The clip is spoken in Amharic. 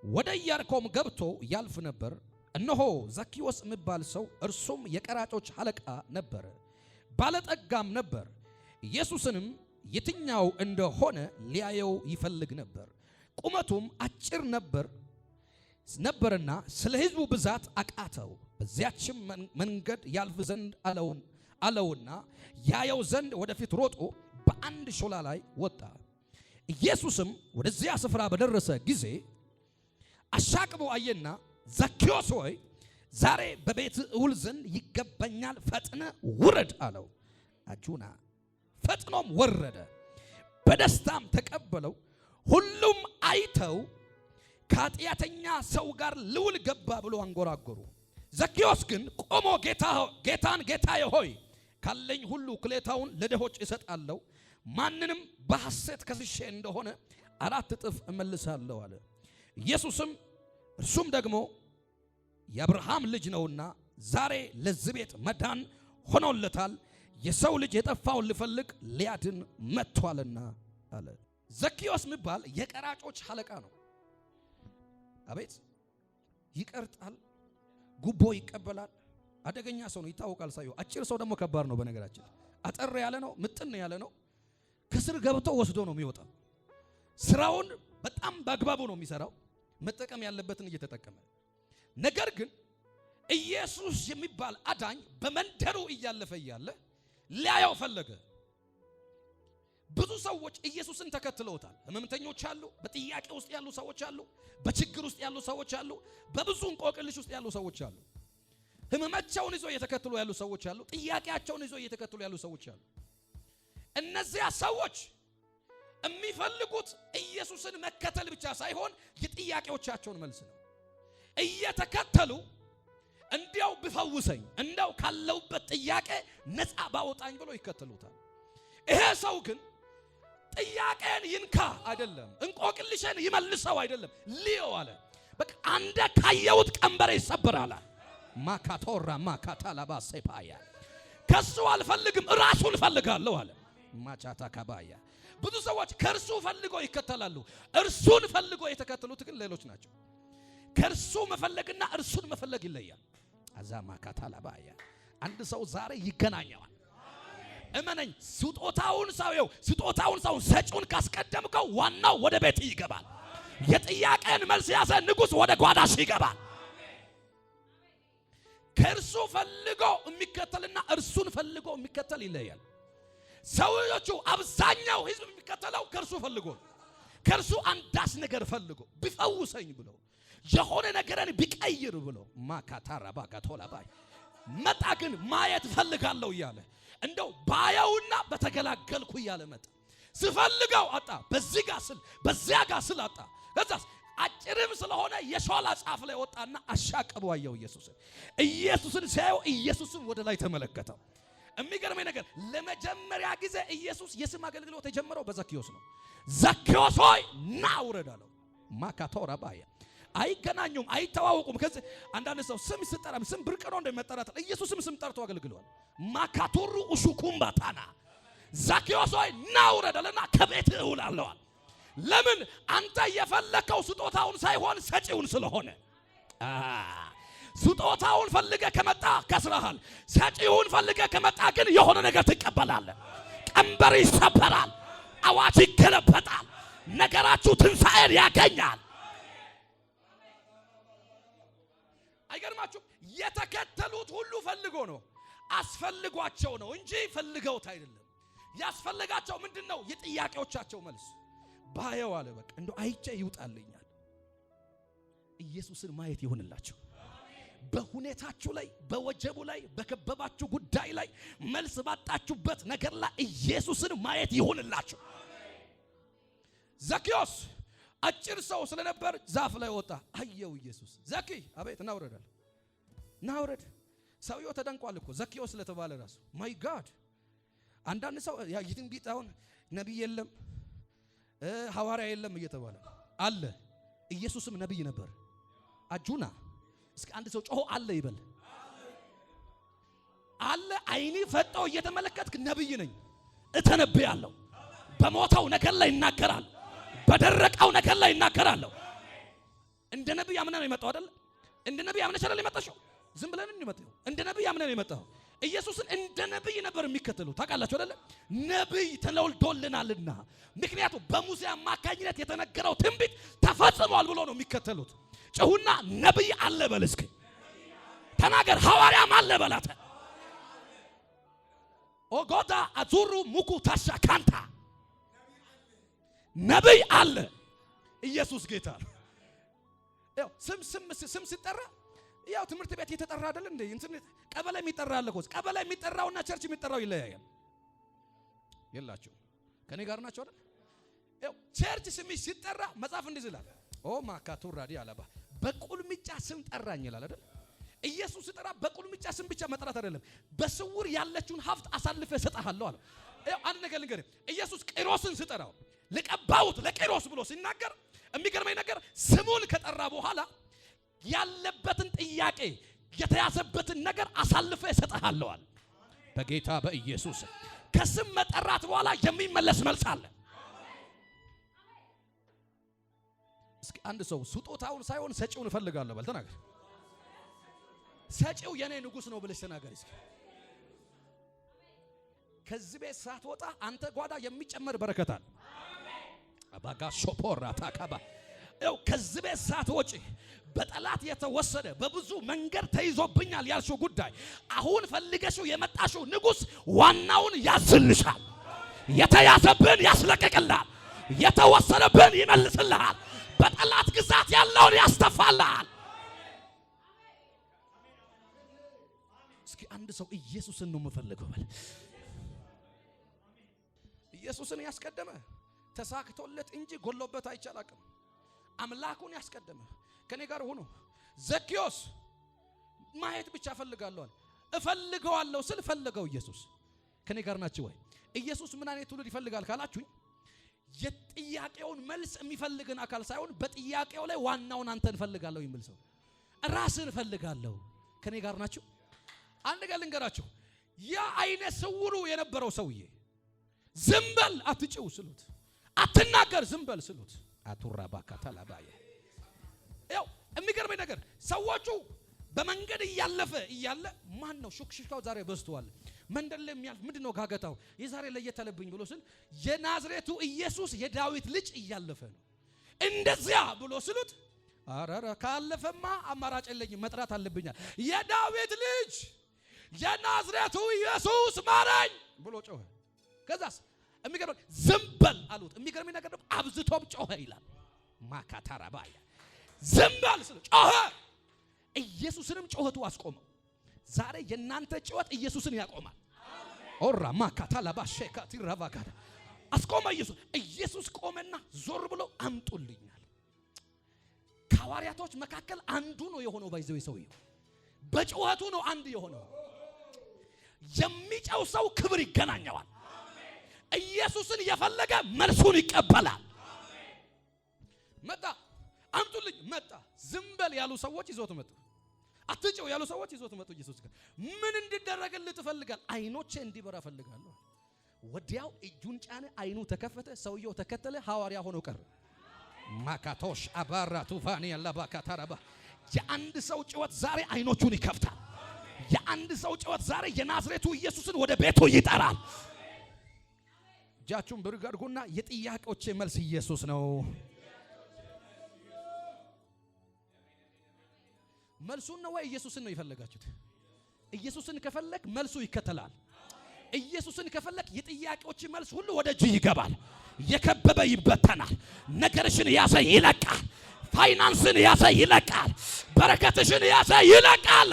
ወደ ኢያሪኮም ገብቶ ያልፍ ነበር። እነሆ ዘኪዮስ የሚባል ሰው እርሱም የቀራጮች አለቃ ነበር፣ ባለጠጋም ነበር። ኢየሱስንም የትኛው እንደሆነ ሊያየው ይፈልግ ነበር። ቁመቱም አጭር ነበርና ስለ ሕዝቡ ብዛት አቃተው። በዚያችም መንገድ ያልፍ ዘንድ አለውና ያየው ዘንድ ወደፊት ሮጦ በአንድ ሾላ ላይ ወጣ። ኢየሱስም ወደዚያ ስፍራ በደረሰ ጊዜ አሻቅቦ አየና ዘኪዮስ ሆይ ዛሬ በቤት እውል ዘንድ ይገባኛል፣ ፈጥነ ውረድ አለው። አጁና ፈጥኖም ወረደ፣ በደስታም ተቀበለው። ሁሉም አይተው ከኃጢአተኛ ሰው ጋር ልውል ገባ ብሎ አንጎራጎሩ። ዘኪዮስ ግን ቆሞ ጌታዬ ሆይ ካለኝ ሁሉ እኩሌታውን ለድሆች እሰጣለሁ፣ ማንንም በሐሰት ከስሼ እንደሆነ 4 እጥፍ እመልሳለሁ አለ። ኢየሱስም እርሱም ደግሞ የአብርሃም ልጅ ነውና ዛሬ ለዚህ ቤት መዳን ሆኖለታል፣ የሰው ልጅ የጠፋውን ሊፈልግ ሊያድን መጥቷልና አለ። ዘኪዮስ የሚባል የቀራጮች አለቃ ነው። አቤት! ይቀርጣል፣ ጉቦ ይቀበላል፣ አደገኛ ሰው ነው፣ ይታወቃል። ሳይው አጭር ሰው ደግሞ ከባድ ነው። በነገራችን አጠር ያለ ነው፣ ምጥን ያለ ነው። ከስር ገብቶ ወስዶ ነው የሚወጣው። ስራውን በጣም በአግባቡ ነው የሚሰራው፣ መጠቀም ያለበትን እየተጠቀመ። ነገር ግን ኢየሱስ የሚባል አዳኝ በመንደሩ እያለፈ እያለ ሊያየው ፈለገ። ብዙ ሰዎች ኢየሱስን ተከትለውታል። ህመምተኞች አሉ፣ በጥያቄ ውስጥ ያሉ ሰዎች አሉ፣ በችግር ውስጥ ያሉ ሰዎች አሉ፣ በብዙ እንቆቅልሽ ውስጥ ያሉ ሰዎች አሉ። ህመማቸውን ይዘው እየተከተሉ ያሉ ሰዎች አሉ፣ ጥያቄያቸውን ይዘው እየተከተሉ ያሉ ሰዎች አሉ። እነዚያ ሰዎች የሚፈልጉት ኢየሱስን መከተል ብቻ ሳይሆን የጥያቄዎቻቸውን መልስ ነው። እየተከተሉ እንዲያው ቢፈውሰኝ፣ እንዲያው ካለውበት ጥያቄ ነፃ ባወጣኝ ብሎ ይከተሉታል። ይሄ ሰው ግን ጥያቄን ይንካ አይደለም፣ እንቆቅልሽን ይመልሰው አይደለም፣ ሊዮ አለ። በቃ አንደ ካየውት ቀንበሬ ይሰበራል። ማካቶራ ማካታላባ ሴፓያ ከሱ አልፈልግም ራሱን ፈልጋለሁ አለ። ማቻታ ካባያ ብዙ ሰዎች ከርሱ ፈልገው ይከተላሉ። እርሱን ፈልገው የተከተሉት ግን ሌሎች ናቸው። ከርሱ መፈለግና እርሱን መፈለግ ይለያል። አዛማ ካታላባያ አንድ ሰው ዛሬ ይገናኘዋል። እመነኝ፣ ስጦታውን ሰው ሰጪውን ካስቀደምከው ዋናው ወደ ቤት ይገባል። የጥያቄን መልስ ያዘ ንጉሥ ወደ ጓዳሽ ይገባል። ከርሱ ፈልጎ የሚከተልና እርሱን ፈልጎ የሚከተል ይለያል። ሰዎቹ አብዛኛው ህዝብ የሚከተለው ከርሱ ፈልጎ፣ ከርሱ አንዳች ነገር ፈልጎ ቢፈውሰኝ ብሎ የሆነ ነገርን ቢቀይር ብሎ ማካታራ ባጋቶላ ባይ መጣ። ግን ማየት ፈልጋለሁ እያለ እንደው ባያውና በተገላገልኩ እያለ መጣ። ስፈልገው አጣ፣ በዚህ ጋር ስል በዚያ ጋር ስል አጣ። ከዛስ አጭርም ስለሆነ የሾላ ጻፍ ላይ ወጣና አሻቀቡ አየው ኢየሱስን ሲያየው ኢየሱስን ወደ ላይ ተመለከተው። የሚገርመኝ ነገር ለመጀመሪያ ጊዜ ኢየሱስ የስም አገልግሎት የጀመረው በዘኪዮስ ነው። ዘኪዮስ ሆይ ና ውረድ አለው። ማካቶራ ባያ አይገናኙም፣ አይተዋወቁም። ከዚህ አንዳንድ ሰው ስም ሲጠራ ስም ብርቅ ነው እንደመጠራት ኢየሱስም ስም ጠርቶ አገልግሏል። ማካቶሩ ኡሹኩምባታና ዘኪዮስ ሆይ ና ውረድ አለና ከቤት እውላለሁ። ለምን? አንተ የፈለከው ስጦታውን ሳይሆን ሰጪውን ስለሆነ። ስጦታውን ፈልገ ከመጣ ከስራሃል። ሰጪውን ፈልገ ከመጣ ግን የሆነ ነገር ትቀበላለህ። ቀንበር ይሰበራል፣ አዋጅ ይገለበጣል፣ ነገራችሁ ትንሣኤን ያገኛል። አይገርማችሁም? የተከተሉት ሁሉ ፈልጎ ነው፣ አስፈልጓቸው ነው እንጂ ፈልገውት አይደለም። ያስፈልጋቸው ምንድነው? የጥያቄዎቻቸው መልስ ባየው አለ። በቃ እንደው አይቼ ይውጣልኛል። ኢየሱስን ማየት ይሆንላችሁ። በሁኔታችሁ ላይ፣ በወጀቡ ላይ፣ በከበባችሁ ጉዳይ ላይ፣ መልስ ባጣችሁበት ነገር ላይ ኢየሱስን ማየት ይሆንላችሁ። ዘኪዮስ አጭር ሰው ስለነበር ዛፍ ላይ ወጣ፣ አየው ኢየሱስ። ዘኪ አቤት ናውረዳል፣ ናውረድ። ሰውየው ተደንቋል እኮ ዘኪዮስ ስለተባለ ራሱ። ማይ ጋድ! አንዳንድ ሰው ያ ይትንቢት አሁን ነብይ የለም ሐዋርያ የለም እየተባለ አለ። ኢየሱስም ነብይ ነበር። አጁና እስኪ አንድ ሰው ጮሆ አለ ይበል። አለ። አይኔ ፈጣው እየተመለከትክ ነብይ ነኝ እተነብያለሁ። በሞተው ነገር ላይ እናገራለሁ፣ በደረቀው ነገር ላይ እናገራለሁ። እንደ ነብይ አምነህ ነው የመጣው አይደል? እንደ ነብይ አምነሽ አይደል የመጣሽው? ዝም ብለን እንመጣው እንደ ነብይ አምነህ ነው የመጣው። ኢየሱስን እንደ ነብይ ነበር የሚከተሉት ታውቃላችሁ አይደል? ነብይ ተወልዶልናልና ምክንያቱም በሙሴ አማካኝነት የተነገረው ትንቢት ተፈጽሟል ብሎ ነው የሚከተሉት። ጭሁና ነብይ አለ በል እስኪ ተናገር። ሐዋርያም አለ በላተ ኦጎዳ አዙሩ ሙኩ ታሻ ካንታ ነብይ አለ። ኢየሱስ ጌታ ነው። ያው ስም ሲጠራ ያው ትምህርት ቤት የተጠራ አይደል እንዴ? እንትን ቀበሌ የሚጠራ አለ እኮ። ቀበሌ የሚጠራውና ቸርች የሚጠራው ይለያያል። የላችሁ ከኔ ጋር ናቸው አይደል? ያው ቸርች ስም ሲጠራ መጽሐፍ እንደዚህ ይላል። ኦ ማካቱ ራዲ አላባ በቁልምጫ ስም ጠራኝ ይላል አይደል? ኢየሱስ ሲጠራ በቁልምጫ ስም ብቻ መጥራት አይደለም፣ በስውር ያለችውን ሀብት አሳልፈ ሰጣሃለሁ አለ። ያው አንድ ነገር ልንገርህ፣ ኢየሱስ ቂሮስን ሲጠራው ለቀባውት ለቂሮስ ብሎ ሲናገር የሚገርመኝ ነገር ስሙን ከጠራ በኋላ ያለበትን ጥያቄ የተያዘበትን ነገር አሳልፈ ሰጣሃለሁ አለ። በጌታ በኢየሱስ ከስም መጠራት በኋላ የሚመለስ መልስ አለ። እስኪ አንድ ሰው ስጦታውን ሳይሆን ሰጪውን እፈልጋለሁ በል ተናገር። ሰጪው የኔ ንጉስ ነው ብለሽ ተናገር እስኪ። ከዚህ ቤት ሳትወጣ አንተ ጓዳ የሚጨመር በረከት አለ። አባጋ ሾፖራ ታካባ ያው ከዚህ ቤት ሳትወጪ በጠላት የተወሰደ በብዙ መንገድ ተይዞብኛል ያልሽው ጉዳይ አሁን ፈልገሽው የመጣሽው ንጉስ ዋናውን ያዝልሻል። የተያዘብን ያስለቅቅልሃል። የተወሰደብን ይመልስልሃል። በጠላት ግዛት ያለውን ያስተፋልሃል። እስኪ አንድ ሰው ኢየሱስን ነው የምፈልገው በል። ኢየሱስን ያስቀደመ ተሳክቶለት እንጂ ጎሎበት አይቻላቅም። አምላኩን ያስቀደመ ከኔ ጋር ሆኖ ዘኪዮስ ማየት ብቻ ፈልጋለሁ አለ። እፈልገዋለሁ ስል ፈልገው ኢየሱስ ከኔ ጋር ናችሁ ወይ? ኢየሱስ ምን አይነት ትውልድ ይፈልጋል ካላችሁኝ የጥያቄውን መልስ የሚፈልግን አካል ሳይሆን በጥያቄው ላይ ዋናውን አንተን ፈልጋለሁ የሚል ሰው ራስን ፈልጋለሁ። ከኔ ጋር ናችሁ? አንድ ነገር ልንገራችሁ። ያ አይነ ስውሩ የነበረው ሰውዬ ዝም በል አትጭው ስሉት፣ አትናገር ዝም በል ስሉት አቱራ ባካታ ላባየ ያው የሚገርመኝ ነገር ሰዎቹ በመንገድ እያለ ማን ነው ሹክሹካው ዛሬ በዝቷል። መንደር ላይ የሚያልፍ ምንድነው ጋገታው የዛሬ ለየት አለብኝ ብሎ ስል የናዝሬቱ ኢየሱስ የዳዊት ልጅ እያለፈ ነው እንደዚያ ብሎ ስሉት አራራ ካለፈማ አማራጭ የለኝም መጥራት አለብኛል። የዳዊት ልጅ የናዝሬቱ ኢየሱስ ማረኝ ብሎ ጮኸ። ከዛስ የሚገርም ዝም በል አሉት። የሚገርም ነገር ደግሞ አብዝቶም ጮኸ ይላል። ማካታራባያ ዝም በል ስለ ጮኸ። ኢየሱስንም ጮኸቱ አስቆመው። ዛሬ የናንተ ጮኸት ኢየሱስን ያቆማል። ኦራ ማካታላባ ሸካቲ ራቫጋዳ አስቆመ። ኢየሱስ ቆመና ዞር ብሎ አምጡልኛል። ከሐዋርያቶች መካከል አንዱ ነው የሆነው። ባይዘው ሰውዬው በጮኸቱ ነው አንድ የሆነው። የሚጨው ሰው ክብር ይገናኘዋል። ኢየሱስን የፈለገ መልሱን ይቀበላል። መጣ አምጡልኝ መጣ። ዝም በል ያሉ ሰዎች ይዞት መጡ። አትጨው ያሉ ሰዎች ይዞት መጡ። ኢየሱስ ጋር ምን እንዲደረግልህ ትፈልጋለህ? አይኖቼ እንዲበራ ፈልጋለሁ። ወዲያው እጁን ጫነ፣ አይኑ ተከፈተ፣ ሰውየው ተከተለ፣ ሐዋርያ ሆኖ ቀረ። ማካቶሽ አባራ ቱፋኒ ያላባካታራባ የአንድ ሰው ጭወት ዛሬ አይኖቹን ይከፍታል። የአንድ ሰው ጭወት ዛሬ የናዝሬቱ ኢየሱስን ወደ ቤቱ ይጠራል። እጃችሁን ብድግ አድርጉና የጥያቄዎቼ መልስ ኢየሱስ ነው። መልሱን ነው ወይ ኢየሱስን ነው የፈለጋችሁት? ኢየሱስን ከፈለክ መልሱ ይከተላል። ኢየሱስን ከፈለክ የጥያቄዎች መልስ ሁሉ ወደ እጅ ይገባል። የከበበ ይበተናል። ነገርሽን ያዘ ይለቃል። ፋይናንስን ያዘ ይለቃል። በረከትሽን ያዘ ይለቃል።